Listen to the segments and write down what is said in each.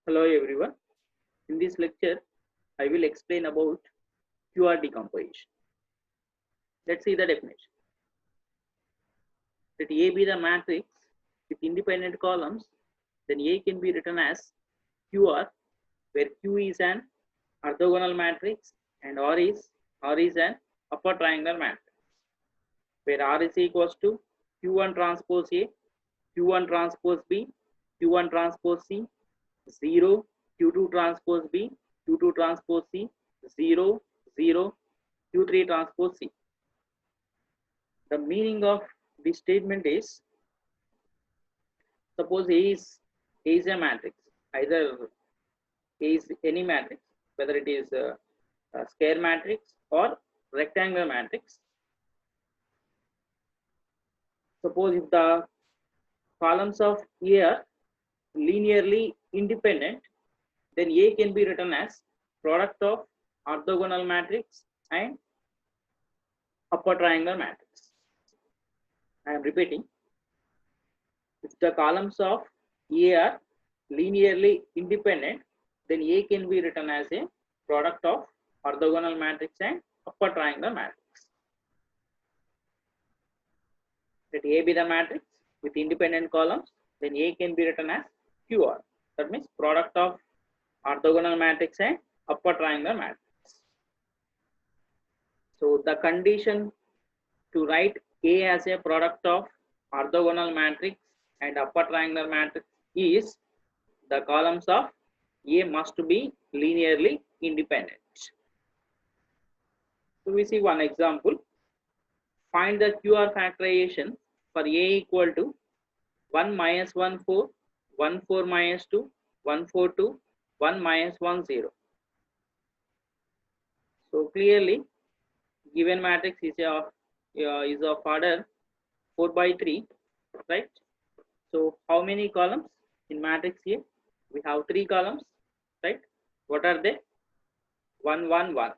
Hello everyone. In this lecture, I will explain about QR decomposition. Let's see the definition. Let A be the matrix with independent columns, then A can be written as QR, where Q is an orthogonal matrix and R is an upper triangular matrix, where R is equals to Q1 transpose A, Q1 transpose B, Q1 transpose C, 0, Q2 transpose B, Q2 transpose C, 0, 0, Q3 transpose C. The meaning of this statement is, suppose A is a matrix, either A is any matrix, whether it is a square matrix or rectangular matrix. Suppose if the columns of A are linearly independent, then A can be written as product of orthogonal matrix and upper triangular matrix. I am repeating, if the columns of A are linearly independent, then A can be written as a product of orthogonal matrix and upper triangular matrix. Let A be the matrix with independent columns, then A can be written as QR. That means product of orthogonal matrix and upper triangular matrix. So the condition to write A as a product of orthogonal matrix and upper triangular matrix is the columns of A must be linearly independent. So we see one example. Find the QR factorization for A equal to 1 minus 1 4, 1 4 minus 2, 1 4 2, 1 minus 1 0. So clearly given matrix is of order 4 by 3, right? So how many columns in matrix A? We have 3 columns, right? What are they? 1 1 1.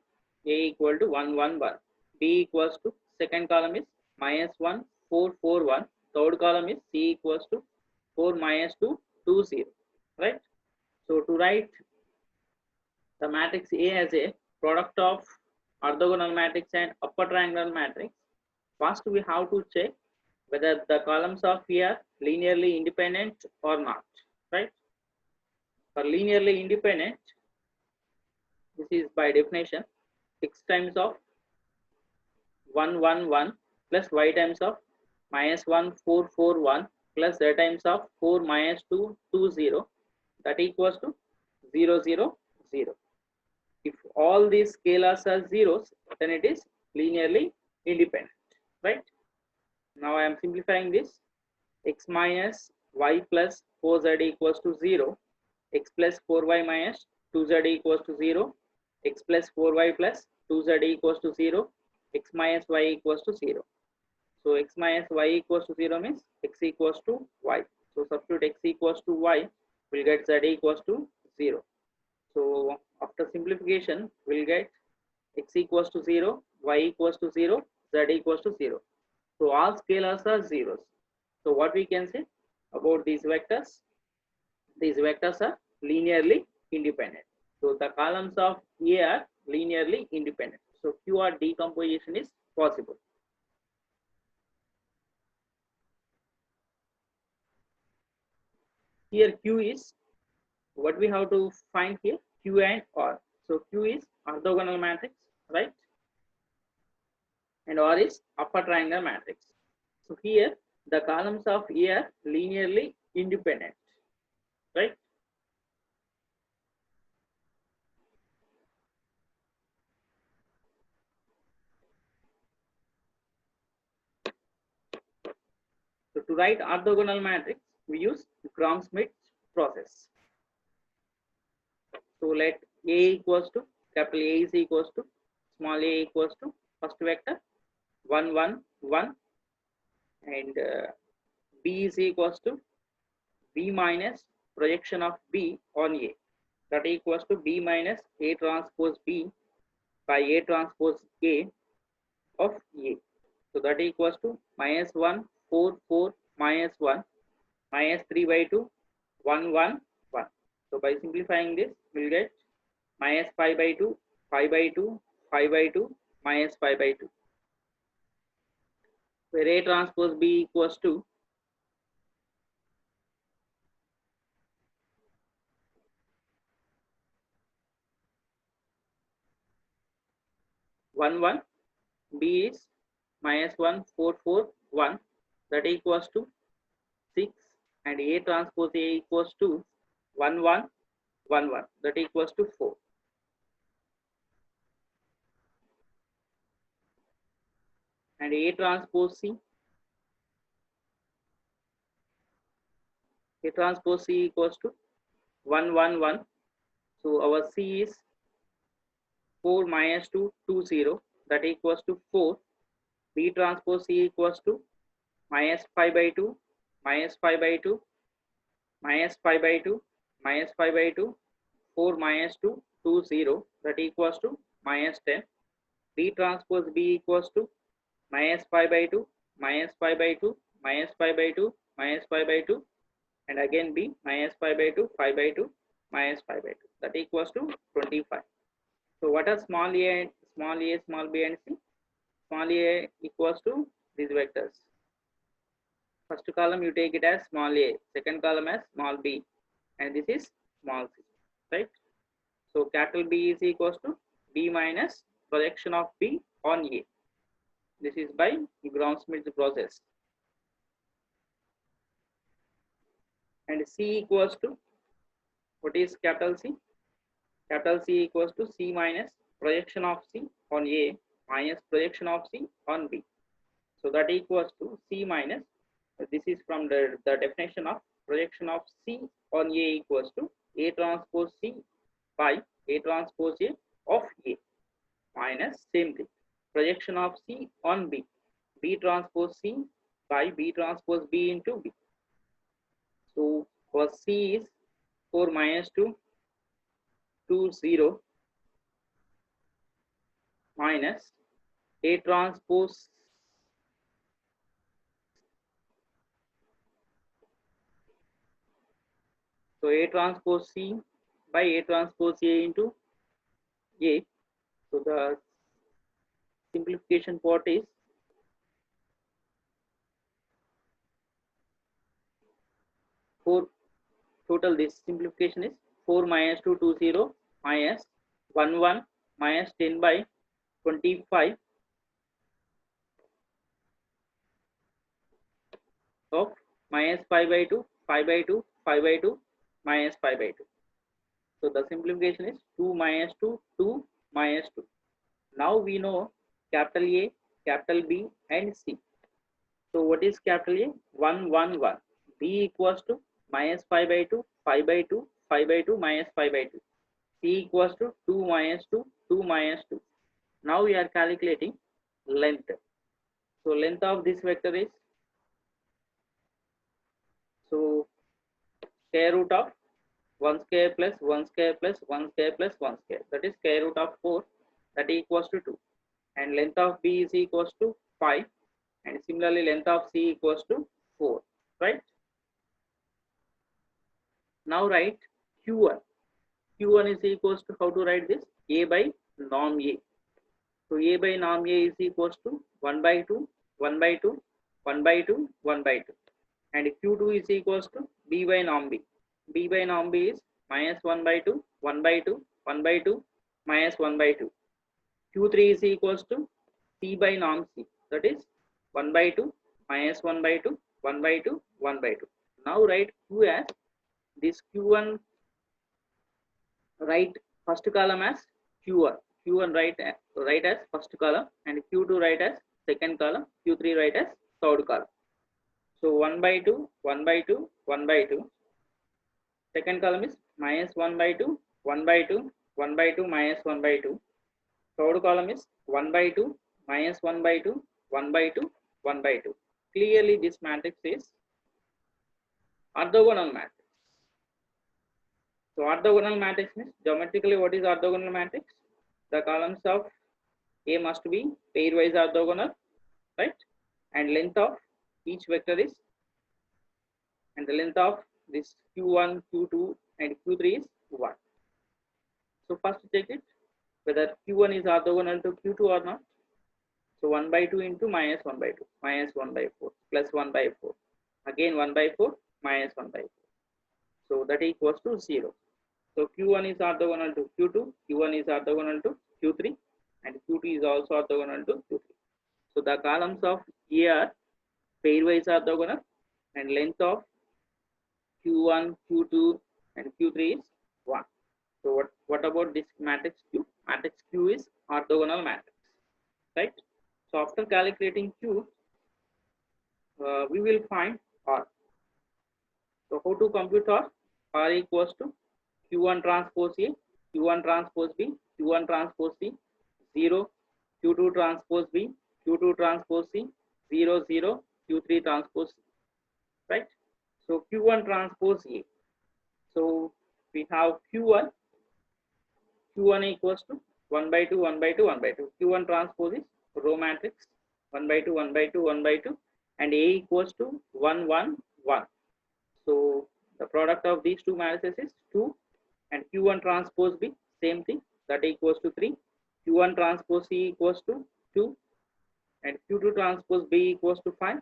A equal to 1 1 1. B equals to, second column is minus 1 4 4 1. Third column is C equals to 4 minus 2 2 0, right? So to write the matrix A as a product of orthogonal matrix and upper triangular matrix, first we have to check whether the columns of A are linearly independent or not, right? For linearly independent, this is by definition x times of 1 1 1 plus y times of minus 1 4 4 1 plus z times of 4 minus 2 2 0, that equals to 0 0 0. If all these scalars are zeros, then it is linearly independent, right? Now I am simplifying this. X minus y plus 4z equals to 0, x plus 4y minus 2z equals to 0, x plus 4y plus 2z equals to 0, x minus y equals to 0. So x minus y equals to 0 means x equals to y. So substitute x equals to y, we'll get z equals to 0. So after simplification, we'll get x equals to 0, y equals to 0, z equals to 0. So all scalars are zeros. So what we can say about these vectors? These vectors are linearly independent. So the columns of A are linearly independent. So QR decomposition is possible. Here Q is what we have to find here, Q and R. So Q is orthogonal matrix, right? And R is upper triangular matrix. So here the columns of A are linearly independent, right? So to write orthogonal matrix, we use Gram-Schmidt process. So let A equals to, capital A is equals to small a equals to first vector 1 1 1, and B is equals to B minus projection of B on A, that equals to B minus A transpose B by A transpose A of A. So that equals to minus 1 4 4 minus 1 minus 3 by 2 1 1 1. So by simplifying this, we'll get minus 5 by 2, 5 by 2, 5 by 2, minus 5 by 2. Where A transpose B equals to 1, 1, B is minus 1, 4, 4, 1, that equals to 6, and A transpose A equals to 1, 1, 1, 1, that equals to 4. And A transpose C equals to 1, 1, 1. So our C is 4 minus 2, 2, 0, that equals to 4. B transpose C equals to minus 5 by 2, minus 5 by 2, minus 5 by 2, minus 5 by 2, 4 minus 2, 2, 0, that equals to minus 10. B transpose B equals to minus 5 by 2, minus 5 by 2, minus 5 by 2, minus 5 by 2, and again B minus 5 by 2, 5 by 2, minus 5 by 2, that equals to 25. So what are small a, small a, small b and c? Small a equals to these vectors. First column you take it as small a, second column as small b, and this is small c, right? So capital B is equals to b minus projection of b on a. This is by Gram-Schmidt process. And C equals to, what is capital C? Capital C equals to C minus projection of C on A minus projection of C on B. So that equals to C minus, this is from the definition of projection of C on A equals to A transpose C by A transpose A of A minus same thing, projection of C on B, B transpose C by B transpose B into B. So for C is 4 minus 2, 2, 0 minus A transpose so A transpose C by A transpose A into A. So the simplification part is four. Total this simplification is 4 minus 2, 2, 0 minus 1, 1 minus 10 by 25 of minus 5 by 2, 5 by 2, 5 by 2 minus 5 by 2. So the simplification is 2 minus 2, 2 minus 2. Now we know capital A, capital B and C. So what is capital A? 1, 1, 1. B equals to minus 5 by 2, 5 by 2, 5 by 2 minus 5 by 2. C equals to 2 minus 2, 2 minus 2. Now we are calculating length. So length of this vector is, so square root of 1 square plus 1 square plus 1 square plus 1 square, that is square root of 4, that equals to 2. And length of B is equals to 5, and similarly length of C equals to 4, right? Now write Q1. Q1 is equals to, how to write this? A by norm A. So A by norm A is equals to 1 by 2, 1 by 2, 1 by 2, 1 by 2. And Q2 is equals to B by norm B. B by norm B is minus 1 by 2, 1 by 2, 1 by 2, minus 1 by 2. Q3 is equals to C by norm C. That is 1 by 2, minus 1 by 2, 1 by 2, 1 by 2. Now write Q as this Q1, write first column as Q1. Q1 write as first column, and Q2 write as second column, Q3 write as third column. So 1 by 2, 1 by 2, 1 by 2. Second column is minus 1 by 2, 1 by 2, 1 by 2, minus 1 by 2. Third column is 1 by 2, minus 1 by 2, 1 by 2, 1 by 2. Clearly this matrix is orthogonal matrix. So orthogonal matrix means, geometrically what is orthogonal matrix? The columns of A must be pairwise orthogonal, right? And length of each vector is, and the length of this Q1, Q2 and Q3 is 1. So first check it whether Q1 is orthogonal to Q2 or not. So 1 by 2 into minus 1 by 2 minus 1 by 4 plus 1 by 4 again 1 by 4 minus 1 by 4. So that equals to 0. So Q1 is orthogonal to Q2, Q1 is orthogonal to Q3 and Q2 is also orthogonal to Q3. So the columns of A are pairwise orthogonal and length of Q1, Q2 and Q3 is 1. So what about this matrix Q? Matrix Q is orthogonal matrix, right? So after calculating Q, we will find R. So how to compute R? R equals to Q1 transpose A, Q1 transpose B, Q1 transpose C, 0, Q2 transpose B, Q2 transpose C, 0, 0, Q3 transpose C, right? So Q1 transpose A. So we have Q1 equals to 1 by 2, 1 by 2, 1 by 2. Q1 transpose is row matrix 1 by 2, 1 by 2, 1 by 2 and A equals to 1, 1, 1. So the product of these two matrices is 2 and Q1 transpose B same thing that equals to 3. Q1 transpose C equals to 2 and Q2 transpose B equals to 5.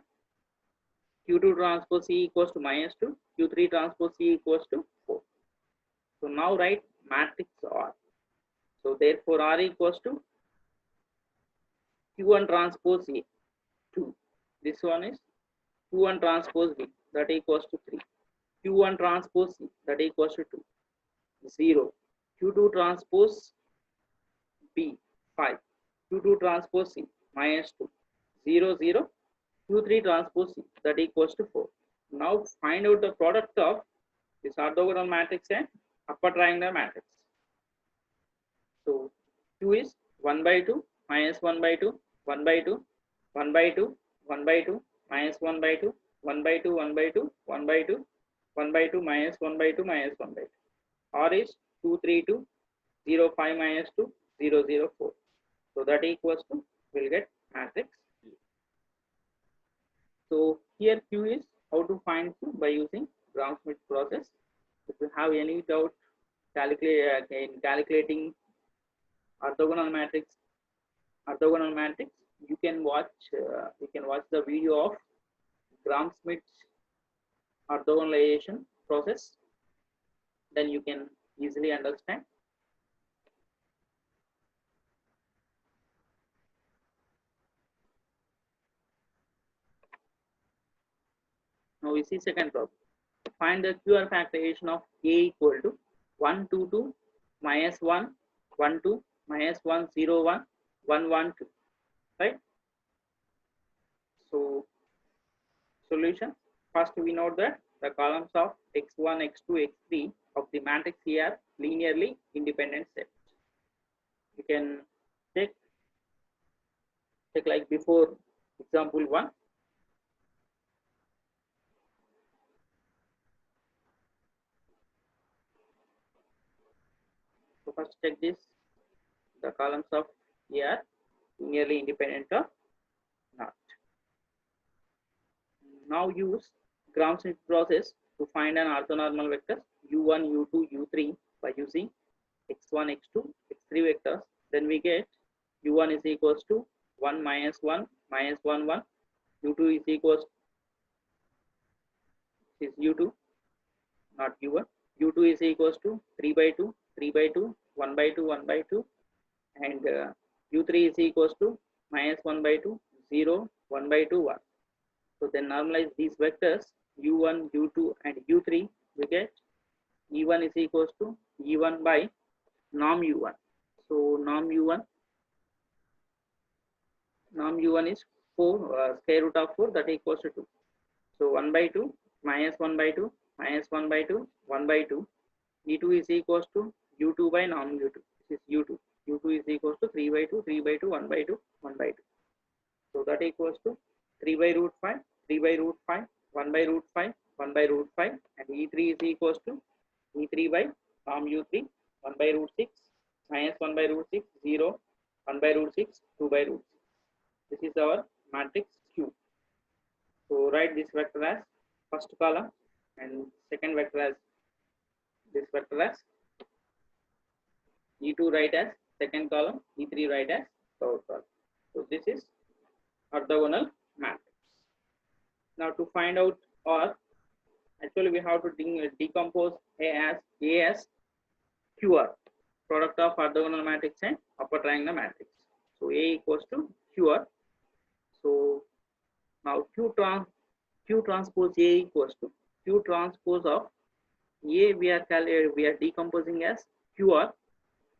Q2 transpose C equals to minus 2. Q3 transpose C equals to 4. So now write matrix R. So therefore R equals to Q1 transpose A 2. This one is Q1 transpose B that equals to 3. Q1 transpose C that equals to 2. 0. Q2 transpose B 5. Q2 transpose C minus 2. 0, 0. Q3 transpose C that equals to 4. Now find out the product of this orthogonal matrix and upper triangular matrix. So Q is 1 by 2 minus 1 by 2, 1 by 2, 1 by 2, 1 by 2, minus 1 by 2, 1 by 2, 1 by 2, 1 by 2, 1 by 2, minus 1 by 2, minus 1 by 2. R is 2, 3, 2, 0, 5, minus 2, 0, 0, 4. So that equals to, we'll get matrix E. So here Q is how to find Q by using Gram-Schmidt process. If you have any doubt in calculating orthogonal matrix, you can watch the video of Gram-Schmidt orthogonalization process. Then you can easily understand. Now we see second problem. Find the QR factorization of A equal to 1, 2, 2, minus 1, 1, 2, minus 1, 0, 1, 1, 1, 2. Right? So solution. First we note that the columns of x1, x2, x3 of the matrix A are linearly independent sets. You can check like before example 1. So first check this, the columns of A are linearly independent or not. Now use Gram-Schmidt process to find an orthonormal vector u1, u2, u3 by using x1, x2, x3 vectors. Then we get u1 is equals to 1 minus 1 minus 1 1, u2 is equals is u2 not u1, u2 is equals to 3 by 2 3 by 2 1 by 2 1 by 2 and u3 is equals to minus 1 by 2 0 1 by 2 1. So then normalize these vectors u1, u2 and u3, we get e1 is equals to e1 by norm u1. So norm u1 is 4 square root of 4 that equals to 2. So 1 by 2 minus 1 by 2 minus 1 by 2 1 by 2, e2 is equals to u2 by norm u2. This is u2 is equals to 3 by 2 3 by 2 1 by 2 1 by 2. So that equals to 3 by root 5 3 by root 5 1 by root 5 1 by root 5 and e3 is equals to e3 by norm u3 1 by root 6 minus 1 by root 6 0 1 by root 6 2 by root 6. This is our matrix Q. So write this vector as first column and second vector as this vector as E2 write as second column, E3 write as third column. So this is orthogonal matrix. Now to find out, or actually we have to decompose A as QR, product of orthogonal matrix and upper triangular matrix. So A equals to QR. So now Q transpose A equals to Q transpose of A, we are decomposing as QR.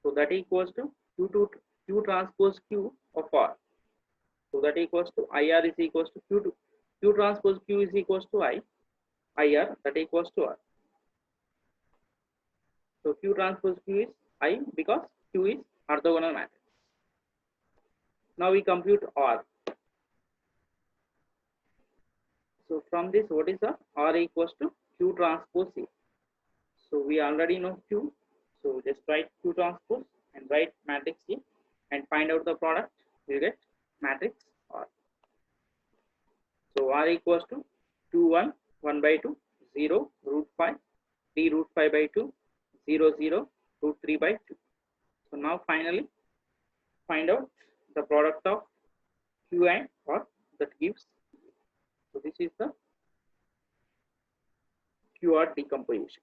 So that equals to Q transpose Q of R. So that equals to IR is equals to Q transpose Q is equals to IR, that equals to R. So Q transpose Q is I because Q is orthogonal matrix. Now we compute R. So from this, what is the R equals to Q transpose A. So we already know Q. So just write Q transpose and write matrix A and find out the product. You get matrix R. So R equals to 2 1 1 by 2 0 root 5 3 root 5 by 2 0 0 root 3 by 2. So now finally find out the product of Q and R that gives. So this is the QR decomposition.